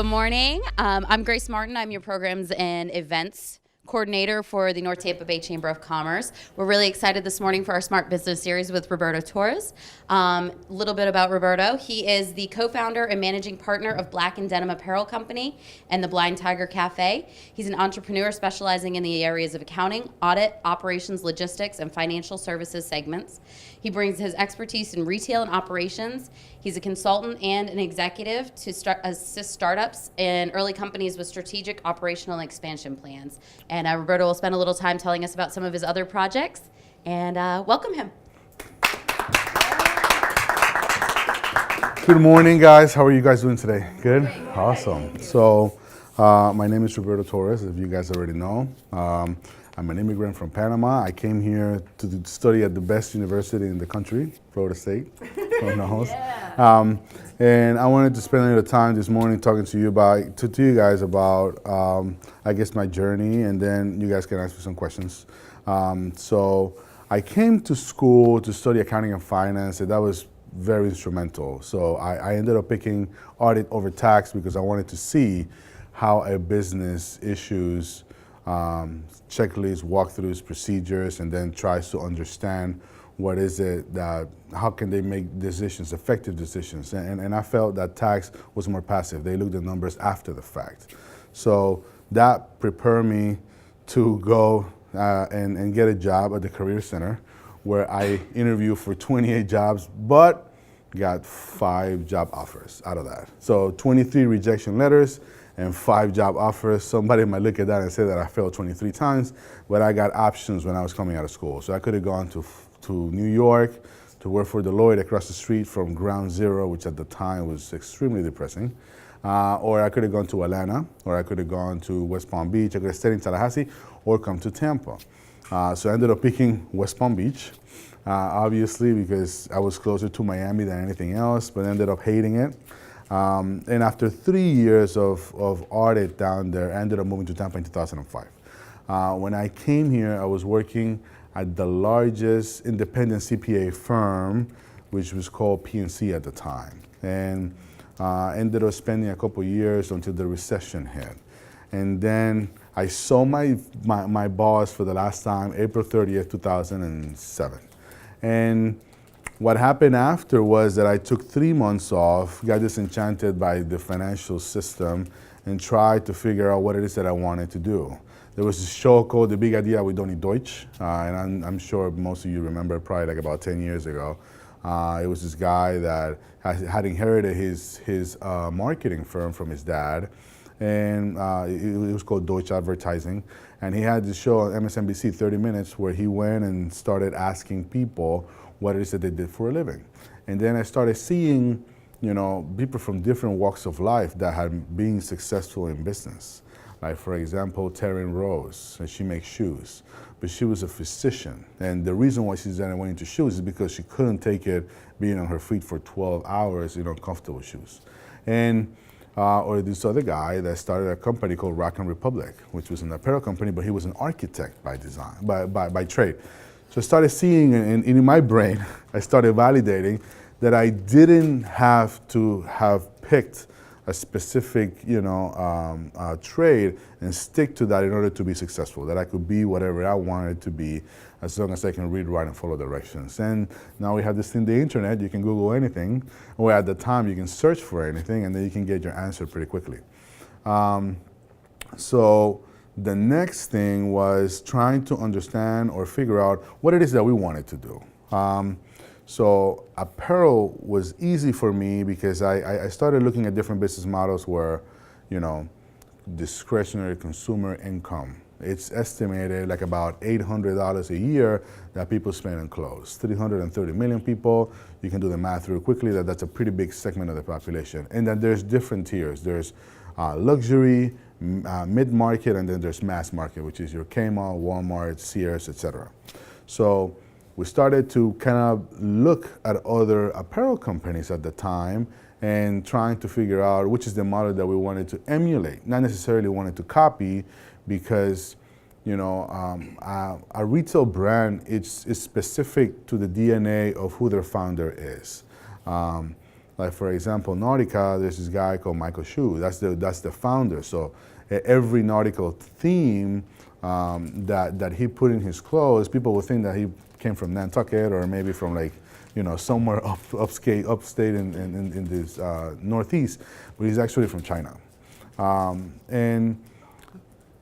morning. I'm Grace Martin. I'm your programs and events coordinator for the North Tampa Bay Chamber of Commerce. We're really excited this morning for our Smart Business Series with Roberto Torres. A little bit about Roberto. He is the co-founder and managing partner of Black & Denim Apparel Company and the Blind Tiger Cafe. He's an entrepreneur specializing in the areas of accounting, audit, operations, logistics, and financial services segments. He brings his expertise in retail and operations. He's a consultant and an executive to assist startups and early companies with strategic operational and expansion plans. And Roberto will spend a little time telling us about some of his other projects. And welcome him. Good morning, guys. How are you guys doing today? Good? Awesome. So my name is Roberto Torres, if you guys already know. I'm an immigrant from Panama. I came here to study at the best university in the country, Florida State. Who knows? Yeah. And I wanted to spend a little time this morning talking to you guys about, I guess, my journey, and then you guys can ask me some questions. So I came to school to study accounting and finance, and that was very instrumental. So I ended up picking audit over tax because I wanted to see how a business issues checklists, walkthroughs, procedures, and then tries to understand what is it that, how can they make decisions, effective decisions. And I felt that tax was more passive. They looked at numbers after the fact. So that prepared me to go and get a job at the Career Center, where I interviewed for 28 jobs, but got 5 job offers out of that. So 23 rejection letters and 5 job offers. Somebody might look at that and say that I failed 23 times, but I got options when I was coming out of school. So I could have gone to New York to work for Deloitte across the street from Ground Zero, which at the time was extremely depressing. Or I could have gone to Atlanta, or I could have gone to West Palm Beach. I could have stayed in Tallahassee, or come to Tampa. So I ended up picking West Palm Beach, obviously because I was closer to Miami than anything else, but ended up hating it. And after 3 years of audit down there, I ended up moving to Tampa in 2005. When I came here, I was working at the largest independent CPA firm, which was called PNC at the time. And ended up spending a couple years until the recession hit. And then I saw my boss for the last time, April 30th, 2007. And what happened after was that I took 3 months off, got disenchanted by the financial system, and tried to figure out what it is that I wanted to do. There was this show called The Big Idea with Donnie Deutsch, and I'm sure most of you remember, probably like about 10 years ago. It was this guy that had inherited his marketing firm from his dad, and it was called Deutsch Advertising. And he had this show on MSNBC, 30 Minutes, where he went and started asking people what it is that they did for a living. And then I started seeing, people from different walks of life that had been successful in business. Like, for example, Taryn Rose, and she makes shoes, but she was a physician. And the reason why she then went into shoes is because she couldn't take it being on her feet for 12 hours in uncomfortable shoes. And or this other guy that started a company called Rock and Republic, which was an apparel company, but he was an architect by design, by trade. So I started seeing, and in my brain, I started validating that I didn't have to have picked a specific, trade and stick to that in order to be successful, that I could be whatever I wanted to be as long as I can read, write, and follow directions. And now we have this thing, the internet, you can Google anything, or at the time you can search for anything, and then you can get your answer pretty quickly. So the next thing was trying to understand or figure out what it is that we wanted to do. So apparel was easy for me because I started looking at different business models where, discretionary consumer income. It's estimated like about $800 a year that people spend on clothes. 330 million people. You can do the math real quickly that's a pretty big segment of the population. And then there's different tiers. There's luxury, mid-market, and then there's mass market, which is your Kmart, Walmart, Sears, etc. So we started to kind of look at other apparel companies at the time and trying to figure out which is the model that we wanted to emulate, not necessarily wanted to copy, because a retail brand is specific to the DNA of who their founder is. Like for example, Nautica, there's this guy called Michael Shu. That's the founder. So every nautical theme that he put in his clothes, people would think that he came from Nantucket or maybe from like, somewhere upstate in this Northeast, but he's actually from China. And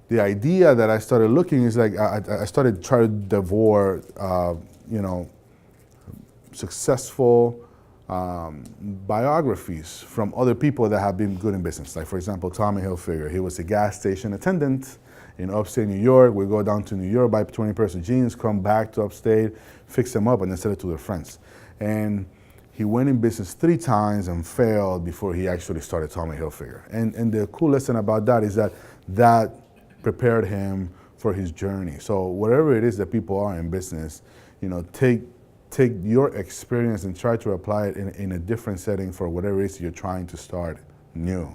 the idea that I started looking is like I started trying to devour, successful biographies from other people that have been good in business. Like for example, Tommy Hilfiger. He was a gas station attendant in upstate New York. We go down to New York, buy 20 pairs of jeans, come back to upstate, fix them up, and then sell it to their friends. And he went in business 3 times and failed before he actually started Tommy Hilfiger. And the cool lesson about that is that prepared him for his journey. So whatever it is that people are in business, take your experience and try to apply it in a different setting for whatever it is you're trying to start new.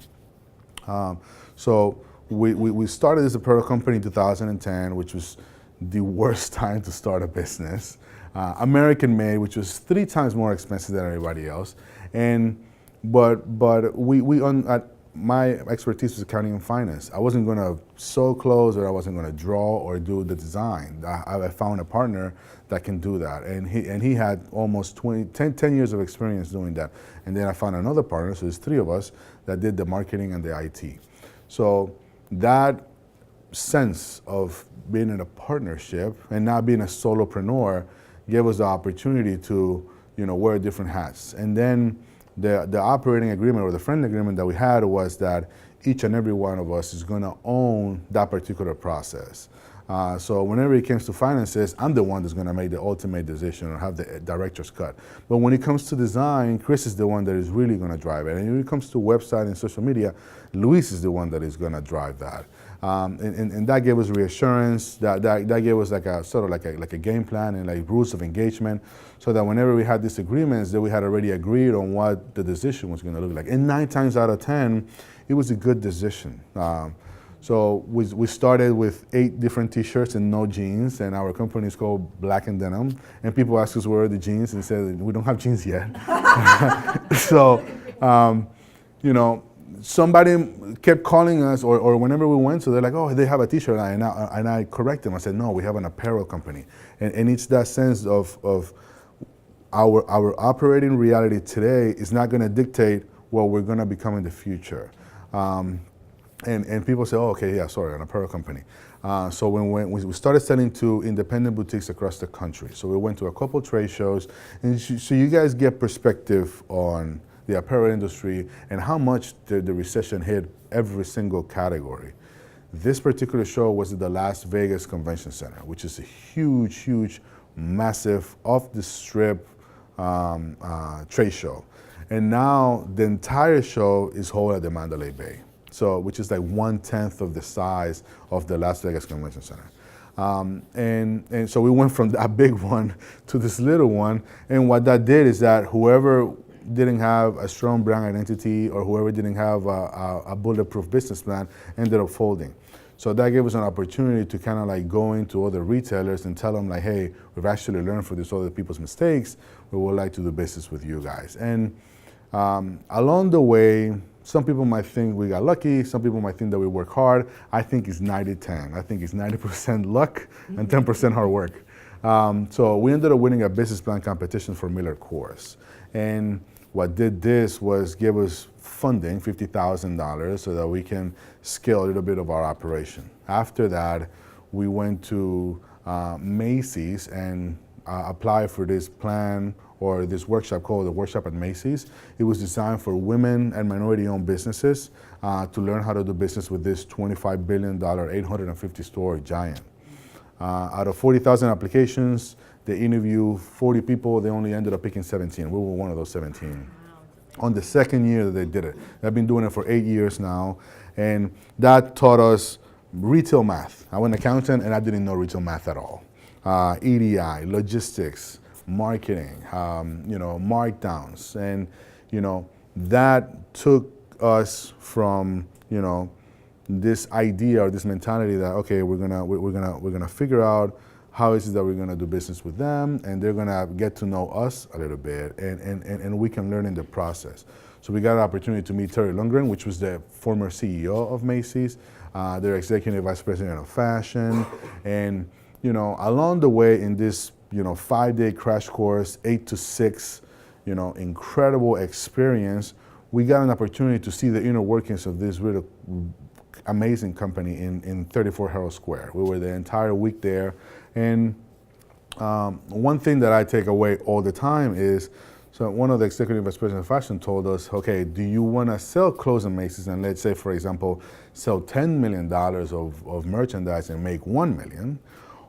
So we started as a product company in 2010, which was the worst time to start a business. American made, which was 3 times more expensive than everybody else. But my expertise was accounting and finance. I wasn't going to sew clothes, or I wasn't going to draw or do the design. I found a partner that can do that, and he had almost 10 years of experience doing that. And then I found another partner, so there's 3 of us that did the marketing and the IT. So that sense of being in a partnership and not being a solopreneur gave us the opportunity to wear different hats. And then the operating agreement or the friendly agreement that we had was that each and every one of us is going to own that particular process. So whenever it comes to finances, I'm the one that's going to make the ultimate decision or have the director's cut. But when it comes to design, Chris is the one that is really going to drive it. And when it comes to website and social media, Luis is the one that is going to drive that. And that gave us reassurance. That gave us like a sort of like a game plan and like rules of engagement, so that whenever we had disagreements, that we had already agreed on what the decision was going to look like. And 9 times out of 10, it was a good decision. So we started with 8 different T-shirts and no jeans, and our company is called Black and Denim. And people ask us where are the jeans, and said we don't have jeans yet. So, somebody kept calling us, or whenever we went, so they're like, oh, they have a T-shirt, and I correct them. I said, no, we have an apparel company, and it's that sense of our operating reality today is not going to dictate what we're going to become in the future. And people say, oh, okay, yeah, sorry, an apparel company. So when we started selling to independent boutiques across the country. So we went to a couple trade shows, and so you guys get perspective on the apparel industry and how much the recession hit every single category. This particular show was at the Las Vegas Convention Center, which is a huge, massive, off-the-strip trade show. And now the entire show is held at the Mandalay Bay. So, which is like 1/10 of the size of the Las Vegas Convention Center. And so we went from that big one to this little one. And what that did is that whoever didn't have a strong brand identity or whoever didn't have a bulletproof business plan ended up folding. So that gave us an opportunity to kind of like go into other retailers and tell them like, hey, we've actually learned from these other people's mistakes. We would like to do business with you guys. And along the way, some people might think we got lucky. Some people might think that we work hard. I think it's 90-10. I think it's 90% luck and 10% hard work. So we ended up winning a business plan competition for Miller Coors. And what did this was give us funding, $50,000, so that we can scale a little bit of our operation. After that, we went to Macy's and applied for this plan or this workshop called the Workshop at Macy's. It was designed for women and minority-owned businesses to learn how to do business with this $25 billion, 850-store giant. Out of 40,000 applications, they interviewed 40 people. They only ended up picking 17. We were one of those 17. On the second year that they did it. They've been doing it for 8 years now, and that taught us retail math. I went accountant, and I didn't know retail math at all. EDI, logistics, marketing, markdowns, and that took us from this idea or this mentality that okay, we're gonna figure out how is it that we're going to do business with them, and they're going to get to know us a little bit, and we can learn in the process. So we got an opportunity to meet Terry Lundgren, which was the former CEO of Macy's, their executive vice president of fashion, and along the way in this 5-day crash course, 8 to 6, incredible experience, we got an opportunity to see the inner workings of this really amazing company in 34 Herald Square. We were the entire week there, and one thing that I take away all the time is, so one of the executive vice presidents of fashion told us, okay, do you want to sell clothes in Macy's and, let's say, for example, sell $10 million of merchandise and make $1 million,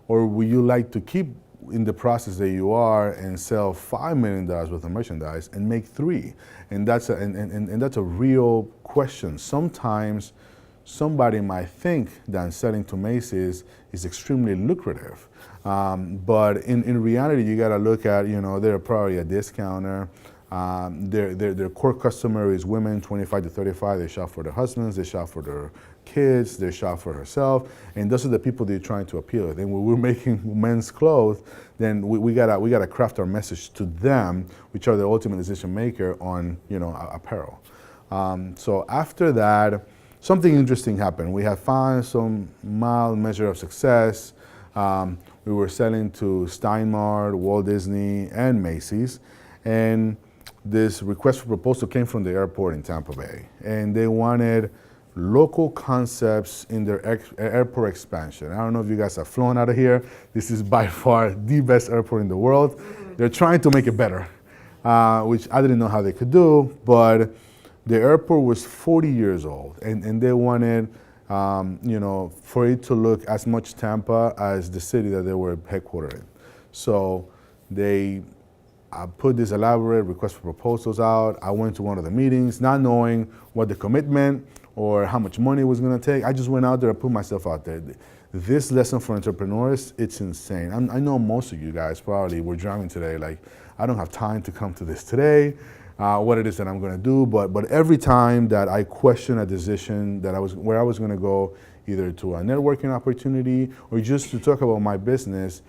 or would you like to keep in the process that you are and sell $5 million worth of merchandise and make $3? And that's a real question. Sometimes somebody might think that selling to Macy's is extremely lucrative. But in reality, you got to look at, they're probably a discounter. Their core customer is women 25 to 35. They shop for their husbands, they shop for their kids, they shop for herself, and those are the people they're trying to appeal to. And when we're making men's clothes, then we gotta craft our message to them, which are the ultimate decision maker on apparel. So after that, something interesting happened. We had found some mild measure of success. We were selling to Steinmart, Walt Disney, and Macy's, and this request for proposal came from the airport in Tampa Bay, and they wanted local concepts in their airport expansion. I don't know if you guys have flown out of here. This is by far the best airport in the world. They're trying to make it better, which I didn't know how they could do, but the airport was 40 years old, and they wanted for it to look as much Tampa as the city that they were headquartered in. So I put this elaborate request for proposals out. I went to one of the meetings, not knowing what the commitment or how much money it was going to take. I just went out there and put myself out there. This lesson for entrepreneurs, it's insane. I know most of you guys probably were driving today, like, I don't have time to come to this today, what it is that I'm going to do. But every time that I question a decision where I was going to go, either to a networking opportunity or just to talk about my business,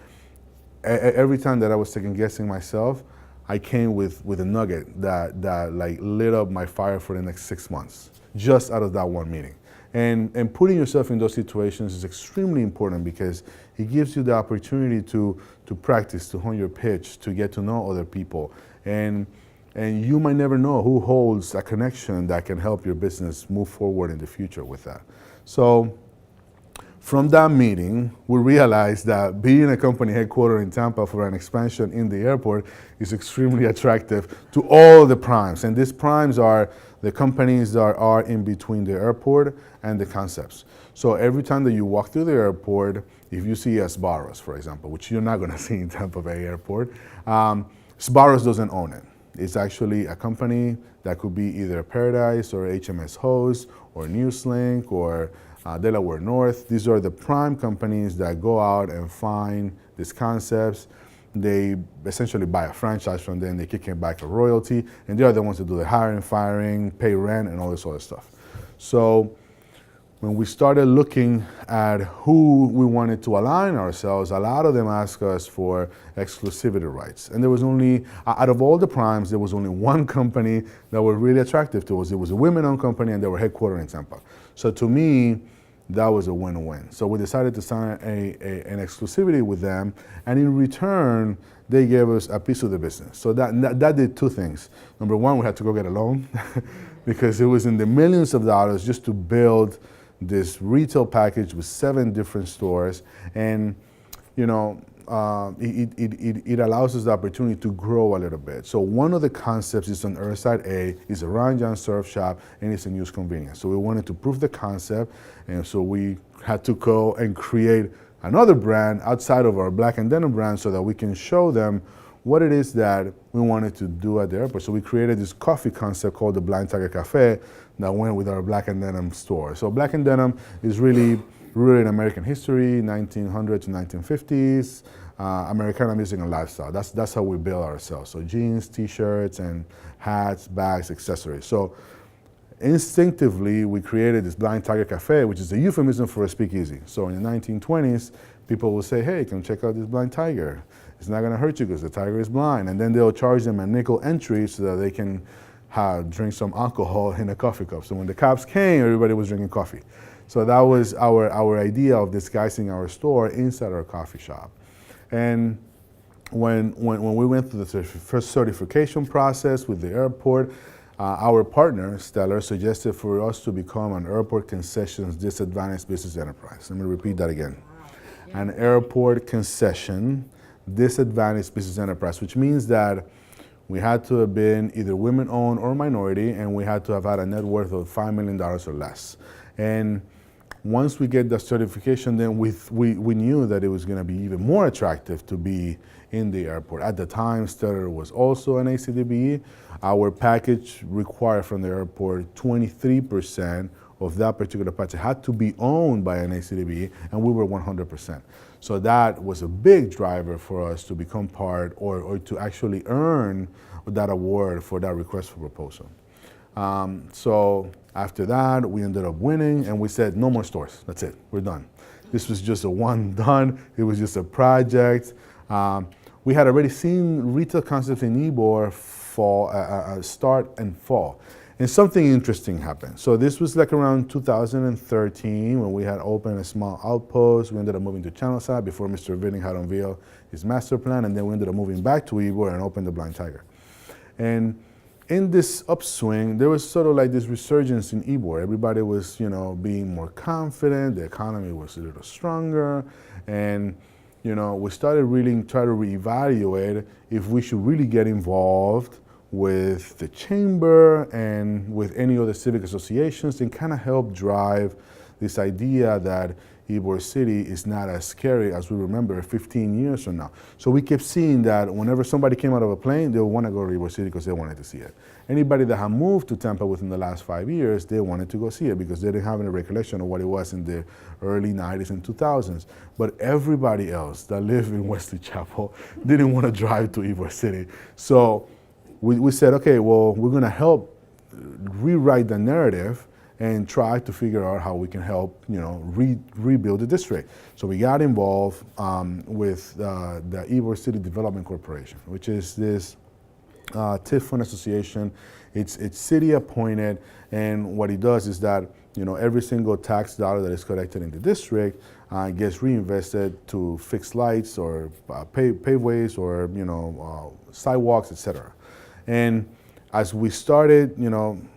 every time that I was second guessing myself, I came with a nugget that like lit up my fire for the next 6 months, just out of that one meeting. And putting yourself in those situations is extremely important because it gives you the opportunity to practice, to hone your pitch, to get to know other people. And you might never know who holds a connection that can help your business move forward in the future with that. So from that meeting, we realized that being a company headquartered in Tampa for an expansion in the airport is extremely attractive to all the primes. And these primes are the companies that are in between the airport and the concepts. So every time that you walk through the airport, if you see a Sbarro's, for example, which you're not going to see in Tampa Bay Airport, Sbarro's doesn't own it. It's actually a company that could be either Paradise or HMS Host or Newslink or Delaware North. These are the prime companies that go out and find these concepts. They essentially buy a franchise from them, they kick it back a royalty, and they are the ones that do the hiring, firing, pay rent, and all this other stuff. So when we started looking at who we wanted to align ourselves, a lot of them asked us for exclusivity rights. And there was only, out of all the primes, there was only one company that was really attractive to us. It was a women-owned company, and they were headquartered in Tampa. So to me, that was a win-win. So we decided to sign an exclusivity with them, and in return, they gave us a piece of the business. So that did two things. Number one, we had to go get a loan because it was in the millions of dollars just to build this retail package with 7 different stores, and it allows us the opportunity to grow a little bit. So one of the concepts is on Earthside A, is a Ron John surf shop, and it's a news convenience. So we wanted to prove the concept, and so we had to go and create another brand outside of our Black and Denim brand so that we can show them what it is that we wanted to do at the airport. So we created this coffee concept called the Blind Tiger Cafe that went with our Black and Denim store. So Black and Denim is really rooted in American history, 1900s to 1950s, Americana music and lifestyle. That's how we build ourselves. So jeans, t-shirts, and hats, bags, accessories. So instinctively, we created this Blind Tiger Cafe, which is a euphemism for a speakeasy. So in the 1920s, people will say, hey, come check out this blind tiger. It's not going to hurt you because the tiger is blind. And then they'll charge them a nickel entry so that they can drink some alcohol in a coffee cup. So when the cops came, everybody was drinking coffee. So that was our idea of disguising our store inside our coffee shop. And when we went through the first certification process with the airport, our partner, Stellar, suggested for us to become an airport concessions disadvantaged business enterprise. Let me repeat that again. An airport concession disadvantaged business enterprise, which means that we had to have been either women-owned or minority, and we had to have had a net worth of $5 million or less. And once we get the certification, then we knew that it was going to be even more attractive to be in the airport. At the time, Stellar was also an ACDBE. Our package required from the airport 23% of that particular package had to be owned by an ACDBE, and we were 100%. So that was a big driver for us to become part or to actually earn that award for that request for proposal. So after that, we ended up winning, and we said, no more stores. That's it. We're done. This was just a one done. It was just a project. We had already seen retail concepts in Ybor start and fall. And something interesting happened. So this was like around 2013 when we had opened a small outpost. We ended up moving to Channelside before Mr. Vinning had unveiled his master plan, and then we ended up moving back to Ybor and opened the Blind Tiger. And in this upswing, there was sort of like this resurgence in Ybor. Everybody was, being more confident. The economy was a little stronger, and we started really trying to reevaluate if we should really get involved with the chamber and with any other civic associations and kind of help drive this idea that Ybor City is not as scary as we remember 15 years from now. So we kept seeing that whenever somebody came out of a plane, they would want to go to Ybor City because they wanted to see it. Anybody that had moved to Tampa within the last 5 years, they wanted to go see it because they didn't have any recollection of what it was in the early 90s and 2000s. But everybody else that lived in Wesley Chapel didn't want to drive to Ybor City. So we said, okay, well, we're going to help rewrite the narrative and try to figure out how we can help, rebuild the district. So we got involved with the Ybor City Development Corporation, which is this TIF fund association. It's city appointed, and what it does is that every single tax dollar that is collected in the district gets reinvested to fix lights or paveways or sidewalks, etc. And as we started,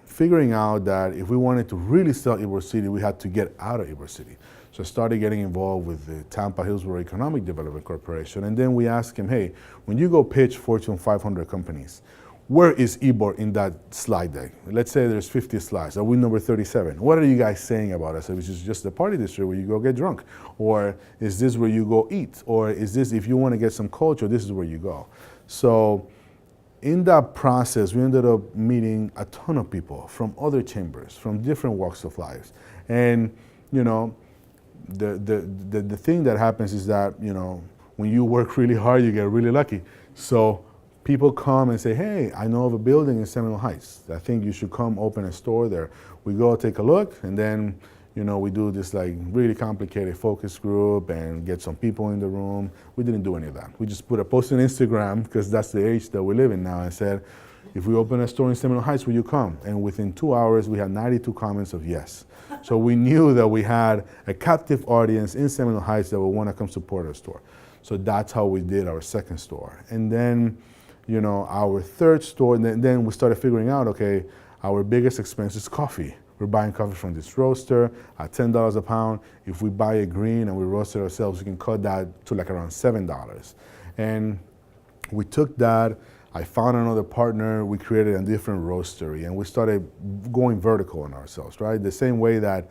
figuring out that if we wanted to really sell Ybor City, we had to get out of Ybor City. So I started getting involved with the Tampa Hillsborough Economic Development Corporation. And then we asked him, hey, when you go pitch Fortune 500 companies, where is Ybor in that slide deck? Let's say there's 50 slides. Are we number 37? What are you guys saying about us? Is this just a party district where you go get drunk? Or is this where you go eat? Or is this, if you want to get some culture, this is where you go? So in that process, we ended up meeting a ton of people from other chambers, from different walks of life. And, the thing that happens is that, when you work really hard, you get really lucky. So people come and say, hey, I know of a building in Seminole Heights. I think you should come open a store there. We go take a look, and then we do this like really complicated focus group and get some people in the room. We didn't do any of that. We just put a post on Instagram, because that's the age that we live in now, and said, if we open a store in Seminole Heights, will you come? And within 2 hours, we had 92 comments of yes. So we knew that we had a captive audience in Seminole Heights that would want to come support our store. So that's how we did our second store. And then, our third store, and then we started figuring out, okay, our biggest expense is coffee. We're buying coffee from this roaster at $10 a pound. If we buy it green and we roast it ourselves, we can cut that to like around $7. And we took that, I found another partner, we created a different roastery, and we started going vertical on ourselves, right? The same way that,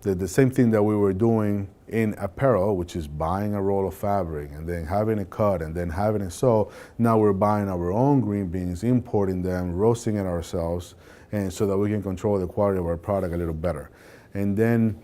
the same thing that we were doing in apparel, which is buying a roll of fabric and then having it cut and then having it sew. Now we're buying our own green beans, importing them, roasting it ourselves, and so that we can control the quality of our product a little better. And then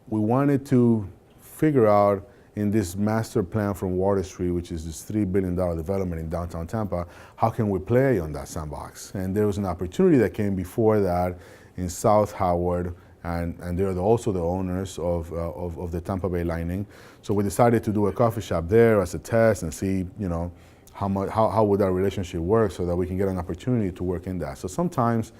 we wanted to figure out in this master plan from Water Street, which is this $3 billion development in downtown Tampa, how can we play on that sandbox? And there was an opportunity that came before that in South Howard, and they're also the owners of the Tampa Bay Lightning. So we decided to do a coffee shop there as a test and see, how would that relationship work so that we can get an opportunity to work in that. So sometimes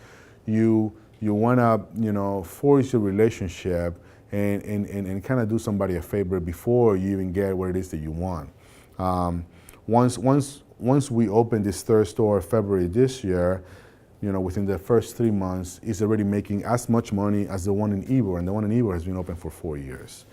you want to, force your relationship and kind of do somebody a favor before you even get what it is that you want. Once we opened this third store February this year, within the first 3 months, it's already making as much money as the one in Ybor, and the one in Ybor has been open for 4 years.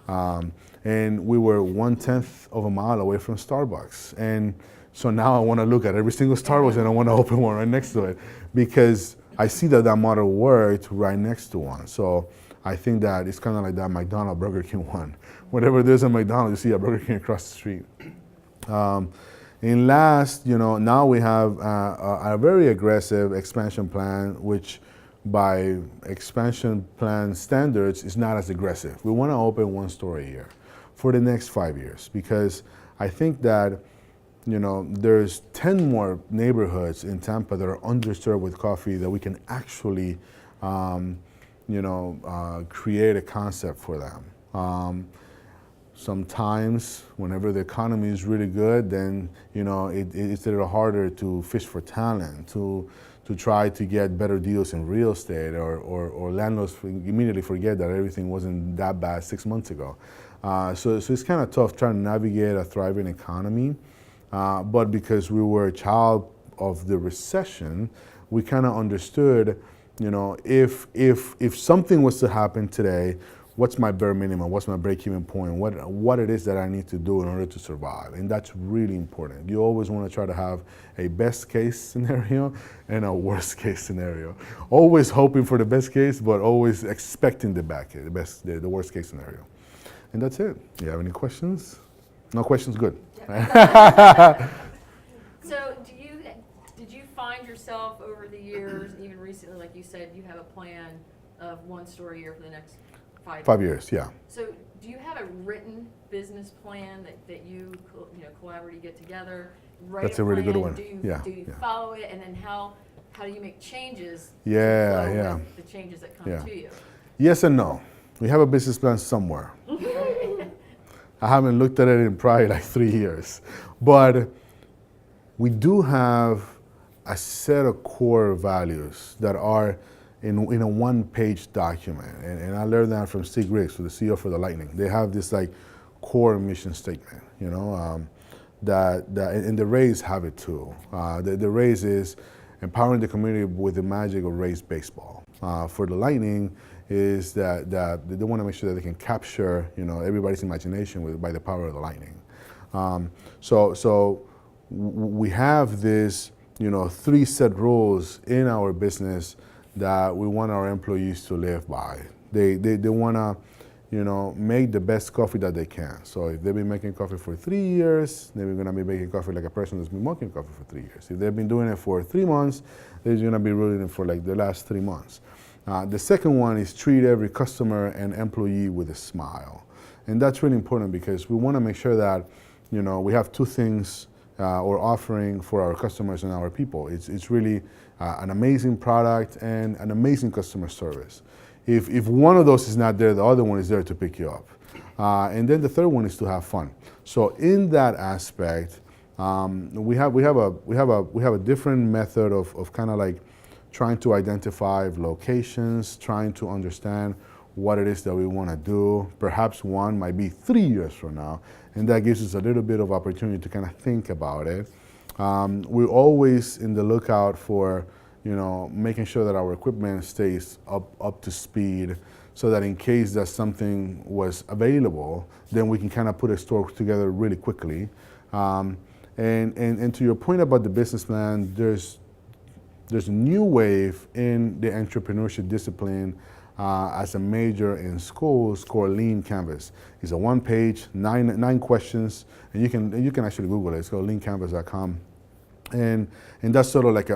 And we were 1/10 of a mile away from Starbucks. And so now I want to look at every single Starbucks and I want to open one right next to it because I see that model worked right next to one. So I think that it's kind of like that McDonald's Burger King one. Whenever there's a McDonald's, you see a Burger King across the street. And last, now we have a very aggressive expansion plan, which by expansion plan standards is not as aggressive. We want to open 1 store a year for the next 5 years because I think that, there's 10 more neighborhoods in Tampa that are underserved with coffee that we can actually, create a concept for them. Sometimes, whenever the economy is really good, then it's a little harder to fish for talent, to try to get better deals in real estate, or landlords immediately forget that everything wasn't that bad 6 months ago. So it's kind of tough trying to navigate a thriving economy. But because we were a child of the recession, we kind of understood, if something was to happen today, what's my bare minimum? What's my break-even point? What it is that I need to do in order to survive? And that's really important. You always want to try to have a best-case scenario and a worst-case scenario. Always hoping for the best case, but always expecting the worst-case scenario. And that's it. Do you have any questions? No questions? Good. So did you find yourself over the years, even recently, like you said, you have a plan of 1 store a year for the next 5 years, yeah. So do you have a written business plan that you collaborate, get together, write That's a really good one. Do you Yeah. follow it, and then how do you make changes? Yeah. The changes that come to you. Yes and no. We have a business plan somewhere. I haven't looked at it in probably like 3 years, but we do have a set of core values that are in a 1-page document, and I learned that from Steve Griggs, the CEO for the Lightning. They have this like core mission statement, that and the Rays have it too. The Rays is empowering the community with the magic of Rays baseball. For the Lightning is that they want to make sure that they can capture everybody's imagination by the power of the Lightning. So we have this 3 set rules in our business that we want our employees to live by. They want to, make the best coffee that they can. So if they've been making coffee for 3 years, they're going to be making coffee like a person that's been making coffee for 3 years. If they've been doing it for 3 months, they're going to be doing it for like the last 3 months. The second one is treat every customer and employee with a smile. And that's really important because we want to make sure that, we have 2 things or offering for our customers and our people. It's really an amazing product and an amazing customer service. If one of those is not there, the other one is there to pick you up. And then the third one is to have fun. So in that aspect, we have a different method of kind of like trying to identify locations, trying to understand what it is that we want to do. Perhaps one might be 3 years from now, and that gives us a little bit of opportunity to kind of think about it. We're always in the lookout for, making sure that our equipment stays up to speed, so that in case that something was available, then we can kind of put a store together really quickly. And to your point about the business plan, there's a new wave in the entrepreneurship discipline as a major in schools called Lean Canvas. It's a 1-page, 9 questions, and you can actually Google it. It's called leancanvas.com, and that's sort of like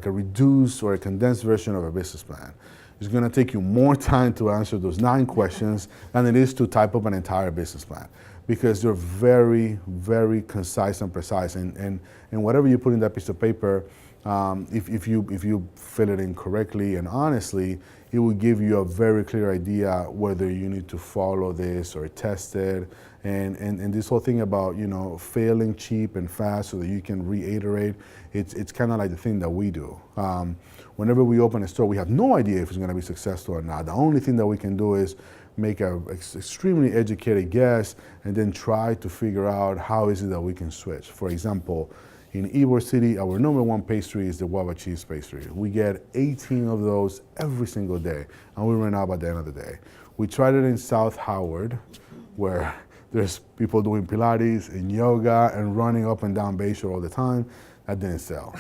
a reduced or a condensed version of a business plan. it's going to take you more time to answer those 9 questions than it is to type up an entire business plan, because they're very, very concise and precise. And whatever you put in that piece of paper, if you fill it in correctly and honestly, it will give you a very clear idea whether you need to follow this or test it. And this whole thing about, failing cheap and fast so that you can reiterate, it's kind of like the thing that we do. Whenever we open a store, we have no idea if it's going to be successful or not. The only thing that we can do is make an extremely educated guess and then try to figure out how is it that we can switch. For example, in Ybor City, our number 1 pastry is the guava cheese pastry. We get 18 of those every single day, and we run out by the end of the day. We tried it in South Howard, where there's people doing Pilates and yoga and running up and down Bayshore all the time. That didn't sell.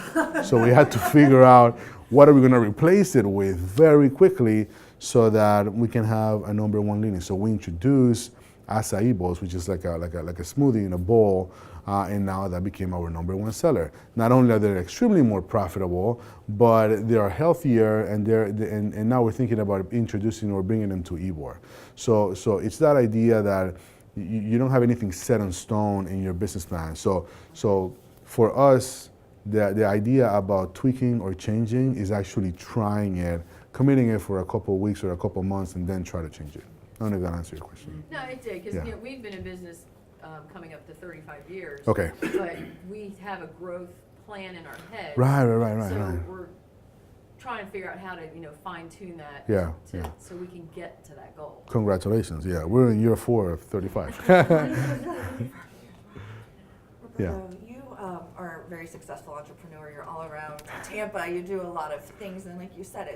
So we had to figure out what are we going to replace it with very quickly so that we can have a number 1 lineage. So we introduced acai bowls, which is like a smoothie in a bowl, and now that became our number 1 seller. Not only are they extremely more profitable, but they are healthier, and now we're thinking about introducing or bringing them to Ybor. So it's that idea that you don't have anything set in stone in your business plan. So for us, the idea about tweaking or changing is actually trying it, committing it for a couple of weeks or a couple of months, and then try to change it. I don't know if that answers your question. No, it did, because Yeah. we've been in business coming up to 35 years. Okay. But we have a growth plan in our head. Right. So we're trying to figure out how to, fine tune that. Yeah, to, yeah. So we can get to that goal. Congratulations. Yeah, we're in year 4 of 35. Yeah. Roberto, you are a very successful entrepreneur. You're all around Tampa. You do a lot of things, and like you said,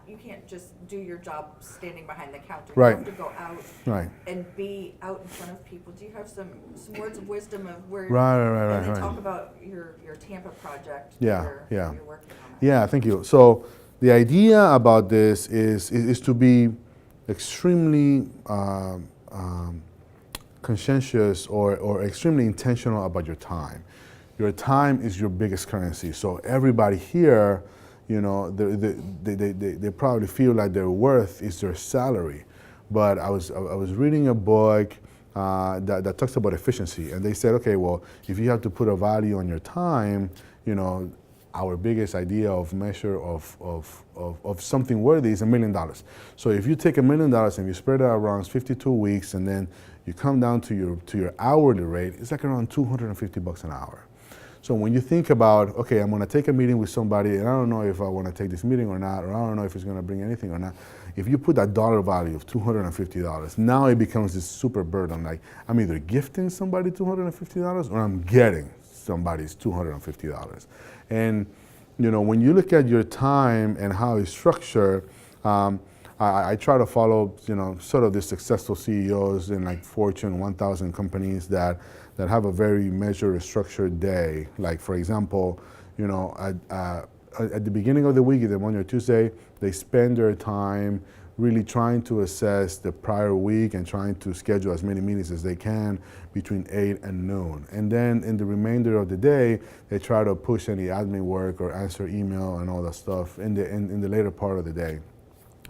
you can't just do your job standing behind the counter. Right. You have to go out Right. and be out in front of people. Do you have some words of wisdom of where? Right. And then Right. talk about your Tampa project. Yeah, that yeah. You're working on. Yeah, thank you. So the idea about this is to be extremely conscientious or extremely intentional about your time. Your time is your biggest currency. So everybody here, they probably feel like their worth is their salary. But I was reading a book that talks about efficiency, and they said, okay, well, if you have to put a value on your time, our biggest idea of measure of something worthy is $1 million. So if you take $1 million and you spread it around 52 weeks, and then you come down to your hourly rate, it's like around $250 an hour. So when you think about, okay, I'm going to take a meeting with somebody, and I don't know if I want to take this meeting or not, or I don't know if it's going to bring anything or not. If you put that dollar value of $250, now it becomes this super burden. Like, I'm either gifting somebody $250 or I'm getting somebody's $250. And when you look at your time and how it's structured, I try to follow sort of the successful CEOs in like Fortune 1000 companies that have a very measured, structured day. Like, for example, at the beginning of the week, either Monday or Tuesday, they spend their time really trying to assess the prior week and trying to schedule as many meetings as they can between 8 and noon. And then in the remainder of the day, they try to push any admin work or answer email and all that stuff in the later part of the day.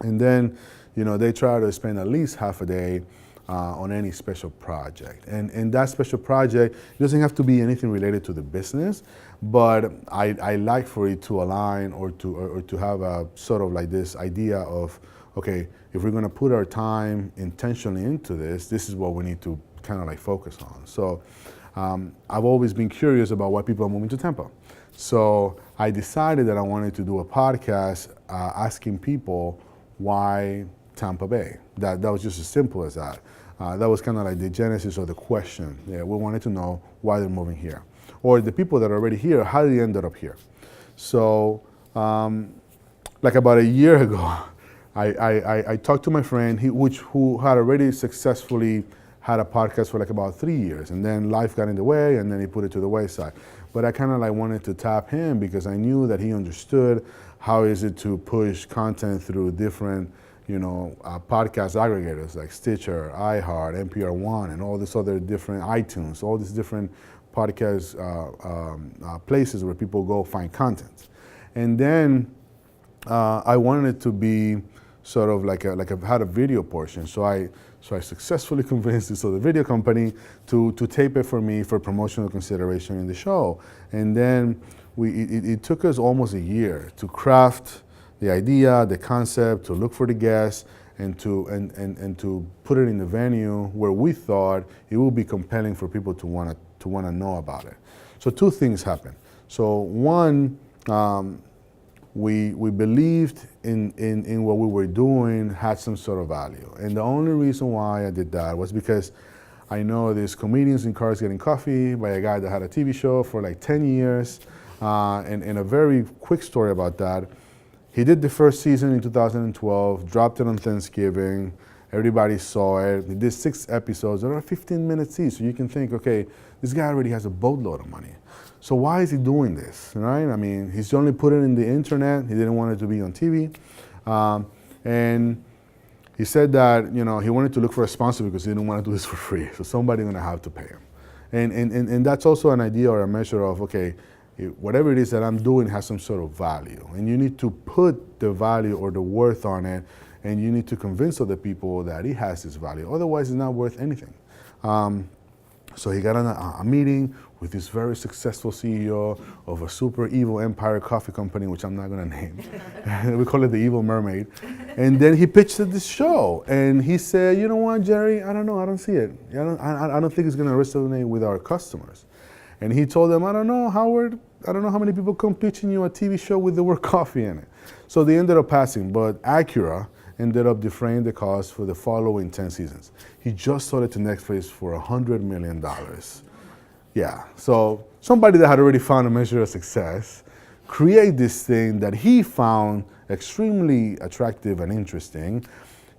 And then, they try to spend at least half a day on any special project. And that special project doesn't have to be anything related to the business, but I like for it to align or to have a sort of like this idea of, okay, if we're going to put our time intentionally into this is what we need to kind of like focus on. So I've always been curious about why people are moving to Tampa. So I decided that I wanted to do a podcast asking people why Tampa Bay. That was just as simple as that. That was kind of like the genesis of the question. Yeah, we wanted to know why they're moving here. Or the people that are already here, how did they end up here? So like about a year ago, I talked to my friend who had already successfully had a podcast for like about 3 years, and then life got in the way, and then he put it to the wayside. But I kind of like wanted to tap him because I knew that he understood how is it to push content through different, podcast aggregators like Stitcher, iHeart, NPR One, and all this other different iTunes, all these different podcast places where people go find content. And then I wanted it to be sort of like had a video portion. So I successfully convinced this other video company to tape it for me for promotional consideration in the show. And then it took us almost a year to craft the idea, the concept, to look for the guests, and to put it in the venue where we thought it would be compelling for people to want to know about it. So two things happened. So one, we believed in what we were doing had some sort of value. And the only reason why I did that was because I know there's comedians in Cars Getting Coffee by a guy that had a TV show for like 10 years. And a very quick story about that. He did the first season in 2012, dropped it on Thanksgiving. Everybody saw it. He did 6 episodes. There are 15 minutes each. So you can think, okay, this guy already has a boatload of money. So why is he doing this, right? I mean, he's only put it in the internet. He didn't want it to be on TV. And he said that, you know, he wanted to look for a sponsor because he didn't want to do this for free. So somebody's going to have to pay him. And that's also an idea or a measure of, okay, whatever it is that I'm doing has some sort of value. And you need to put the value or the worth on it, and you need to convince other people that it has this value. Otherwise, it's not worth anything. So he got on a meeting with this very successful CEO of a super evil empire coffee company, which I'm not going to name. We call it the Evil Mermaid. And then he pitched this show. And he said, you know what, Jerry, I don't know, I don't see it. I don't think it's going to resonate with our customers. And he told them, I don't know, Howard, I don't know how many people come pitching you a TV show with the word coffee in it. So they ended up passing, but Acura ended up defraying the cost for the following 10 seasons. He just sold it to Netflix for $100 million. Yeah, so somebody that had already found a measure of success create this thing that he found extremely attractive and interesting.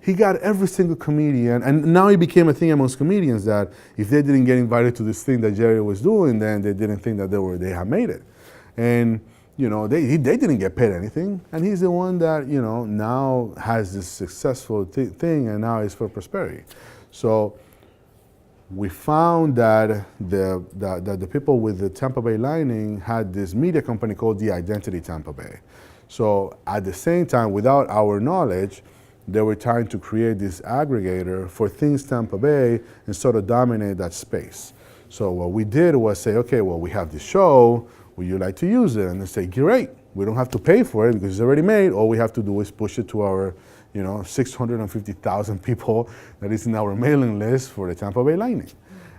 He got every single comedian, and now it became a thing amongst comedians that if they didn't get invited to this thing that Jerry was doing, then they didn't think that they had made it. And you know, they didn't get paid anything, and he's the one that, you know, now has this successful thing, and now it's for prosperity. So we found that the people with the Tampa Bay Lightning had this media company called The Identity Tampa Bay. So at the same time, without our knowledge, they were trying to create this aggregator for things Tampa Bay and sort of dominate that space. So what we did was say, okay, well, we have this show, would you like to use it? And they say, great, we don't have to pay for it because it's already made. All we have to do is push it to our, you know, 650,000 people that is in our mailing list for the Tampa Bay Lightning.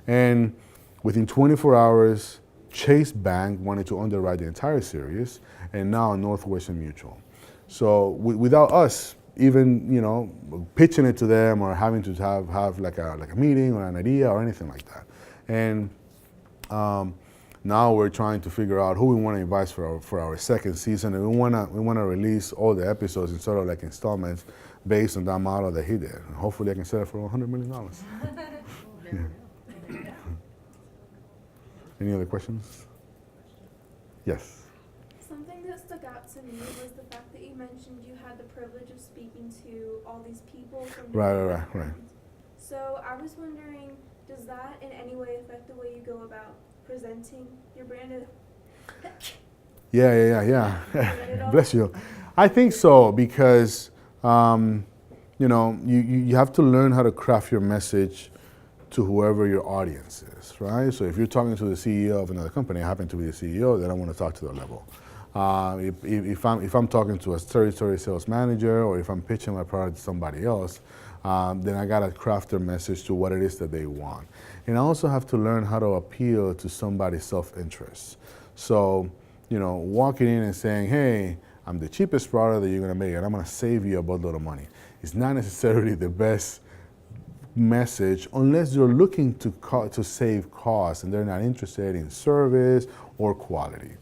And within 24 hours, Chase Bank wanted to underwrite the entire series, and now Northwestern Mutual. So without us even, you know, pitching it to them or having to have like a meeting or an idea or anything like that. And now we're trying to figure out who we want to invite for our second season, and we want to release all the episodes in sort of like installments based on that model that he did. And hopefully I can sell it for $100 million. Yeah. Any other questions? Yes. Something that stuck out to me was the fact that you mentioned you had the privilege of speaking to all these people from different backgrounds. So I was wondering, does that in any way affect the way you go about presenting your brand? Yeah. Bless you. I think so, because you know, you have to learn how to craft your message to whoever your audience is, right? So if you're talking to the CEO of another company, I happen to be the CEO, then I want to talk to their level. If I'm talking to a territory sales manager, or if I'm pitching my product to somebody else, then I gotta craft their message to what it is that they want. And I also have to learn how to appeal to somebody's self-interest. So, you know, walking in and saying, hey, I'm the cheapest product that you're gonna make, and I'm gonna save you a boatload of money, it's not necessarily the best message unless you're looking to save costs and they're not interested in service or quality.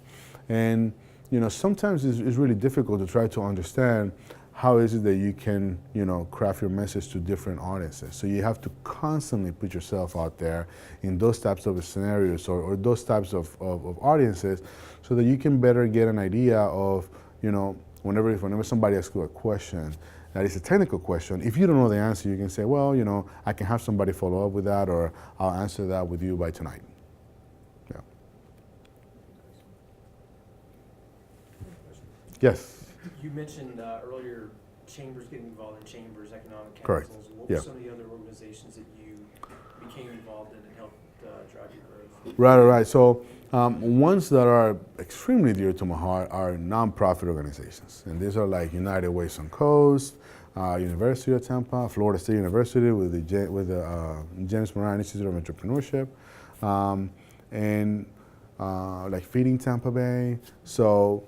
And you know, sometimes it's really difficult to try to understand how is it that you can, you know, craft your message to different audiences. So you have to constantly put yourself out there in those types of scenarios or those types of audiences, so that you can better get an idea of, you know, whenever somebody asks you a question that is a technical question, if you don't know the answer, you can say, well, you know, I can have somebody follow up with that, or I'll answer that with you by tonight. Yeah. Question. Yes. You mentioned earlier chambers, getting involved in chambers, economic Correct. councils. What Yeah. were some of the other organizations that you became involved in and helped drive your growth? Right. So ones that are extremely dear to my heart are nonprofit organizations, and these are like United Ways on Coast, University of Tampa, Florida State University with the James Moran Institute of Entrepreneurship, and like Feeding Tampa Bay. So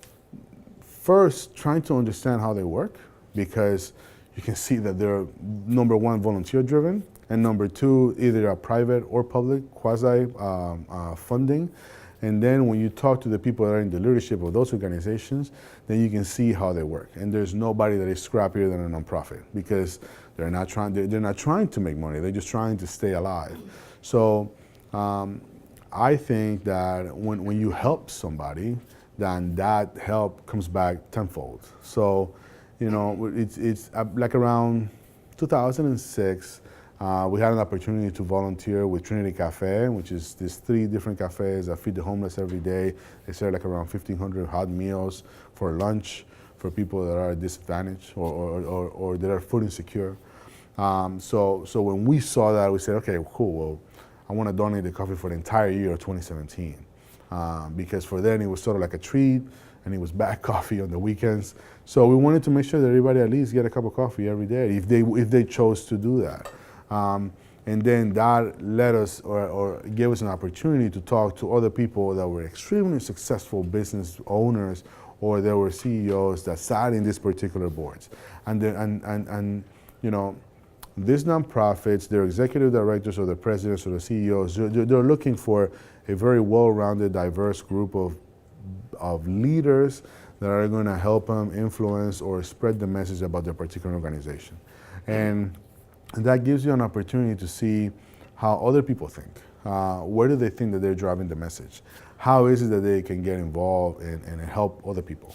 first, trying to understand how they work, because you can see that they're, number one, volunteer driven, and number two, either a private or public quasi funding. And then when you talk to the people that are in the leadership of those organizations, then you can see how they work. And there's nobody that is scrappier than a nonprofit, because they're not trying to make money. They're just trying to stay alive. So I think that when you help somebody, then that help comes back tenfold. So, you know, it's like around 2006. We had an opportunity to volunteer with Trinity Cafe, which is these 3 different cafes that feed the homeless every day. They serve like around 1,500 hot meals for lunch for people that are disadvantaged or that are food insecure. So when we saw that, we said, okay, cool. Well, I want to donate the coffee for the entire year of 2017, because for then it was sort of like a treat, and it was bad coffee on the weekends. So we wanted to make sure that everybody at least get a cup of coffee every day if they chose to do that. And then that led us or gave us an opportunity to talk to other people that were extremely successful business owners, or there were CEOs that sat in these particular boards. And you know, these nonprofits, their executive directors or the presidents or the CEOs, they're looking for a very well-rounded, diverse group of leaders that are going to help them influence or spread the message about their particular organization. And that gives you an opportunity to see how other people think. Where do they think that they're driving the message? How is it that they can get involved and help other people?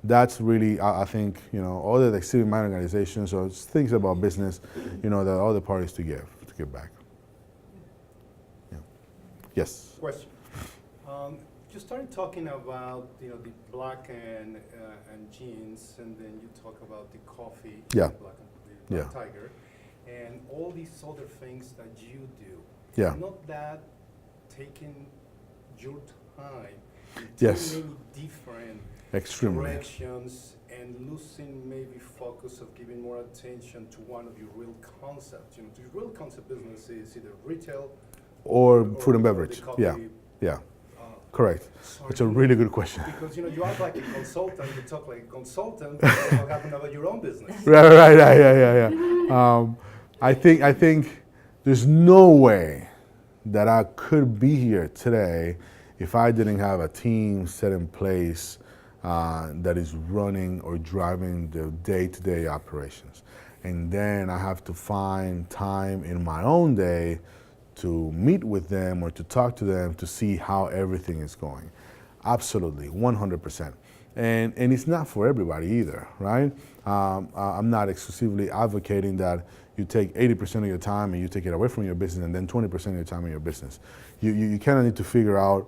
That's really, I think, you know, other like civic-minded organizations or things about business, you know, that other parties to give back. Yeah. Yes. Question. You started talking about, you know, the black and jeans, and then you talk about the coffee, Yeah. the black tiger, and all these other things that you do. Yeah. Not that taking your time, Yes. many different Extremely. directions, and losing maybe focus of giving more attention to one of your real concepts. You know, your real concept business is either retail Or food and the beverage. coffee, Yeah. Correct. sorry, It's a really good question. because, you know, you act like a consultant, you talk like a consultant, but you don't happen about your own business. Right. Yeah. I think there's no way that I could be here today if I didn't have a team set in place that is running or driving the day-to-day operations. And then I have to find time in my own day to meet with them or to talk to them to see how everything is going. Absolutely, 100%. And it's not for everybody either, right? I'm not exclusively advocating that you take 80% of your time and you take it away from your business and then 20% of your time in your business. You kind of need to figure out,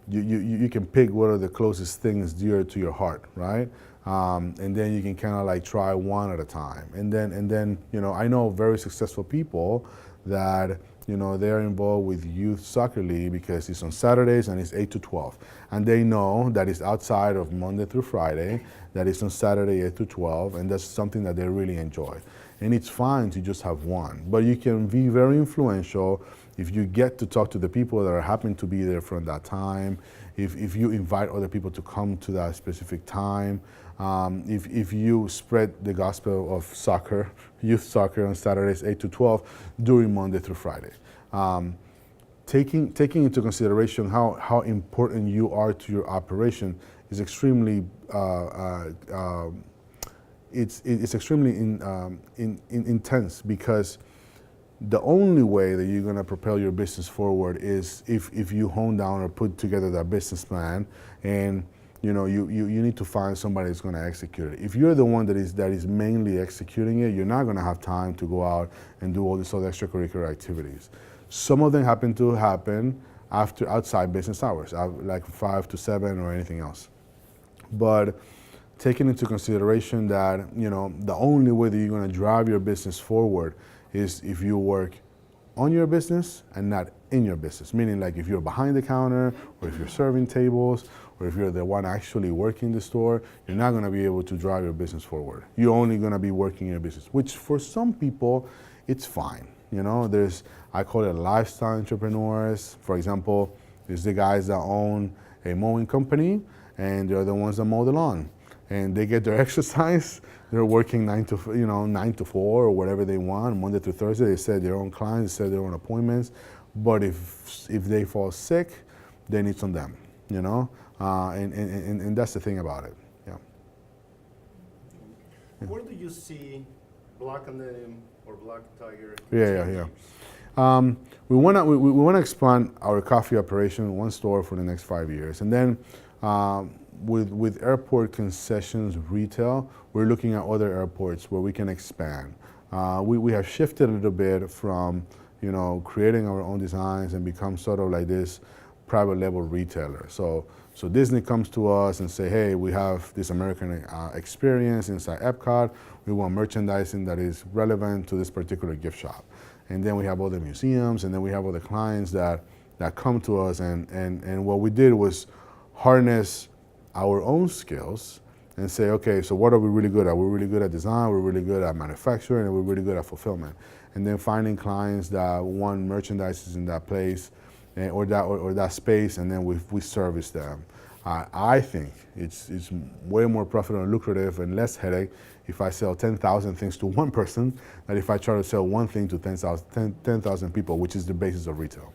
you can pick what are the closest things dear to your heart, right? And then you can kind of like try one at a time. And then, you know, I know very successful people that, you know, they're involved with youth soccer league because it's on Saturdays and it's 8 to 12. And they know that it's outside of Monday through Friday, that it's on Saturday 8 to 12, and that's something that they really enjoy. And it's fine to just have one, but you can be very influential if you get to talk to the people that are happen to be there from that time, if you invite other people to come to that specific time, if you spread the gospel of soccer, youth soccer on Saturdays 8 to 12 during Monday through Friday. Taking into consideration how important you are to your operation is extremely it's extremely intense, because the only way that you're going to propel your business forward is if you hone down or put together that business plan, and you know you need to find somebody that's going to execute it. If you're the one that is mainly executing it, you're not going to have time to go out and do all these other extracurricular activities. Some of them happen after outside business hours, like 5 to 7 or anything else. But taking into consideration that, you know, the only way that you're going to drive your business forward is if you work on your business and not in your business. Meaning, like, if you're behind the counter, or if you're serving tables, or if you're the one actually working the store, you're not going to be able to drive your business forward. You're only going to be working in your business, which for some people, it's fine. You know, I call it lifestyle entrepreneurs. For example, there's the guys that own a mowing company, and they're the ones that mow the lawn, and they get their exercise. They're working 9 to 4 or whatever they want, Monday through Thursday. They set their own clients, they set their own appointments. But if they fall sick, then it's on them, you know. And that's the thing about it. Yeah. Where do you see Black and Denim or Black Tiger? Yeah. We want to expand our coffee operation, one store for the next 5 years, and then with airport concessions retail, we're looking at other airports where we can expand. We have shifted a little bit from, you know, creating our own designs and become sort of like this private label retailer. So Disney comes to us and say, hey, we have this American experience inside Epcot. We want merchandising that is relevant to this particular gift shop. And then we have other museums, and then we have other clients that come to us. And what we did was harness our own skills and say, okay, so what are we really good at? We're really good at design, we're really good at manufacturing, and we're really good at fulfillment. And then finding clients that want merchandise in that place or that space, and then we service them. I think it's way more profitable and lucrative and less headache if I sell 10,000 things to one person than if I try to sell one thing to 10,000 people, which is the basis of retail.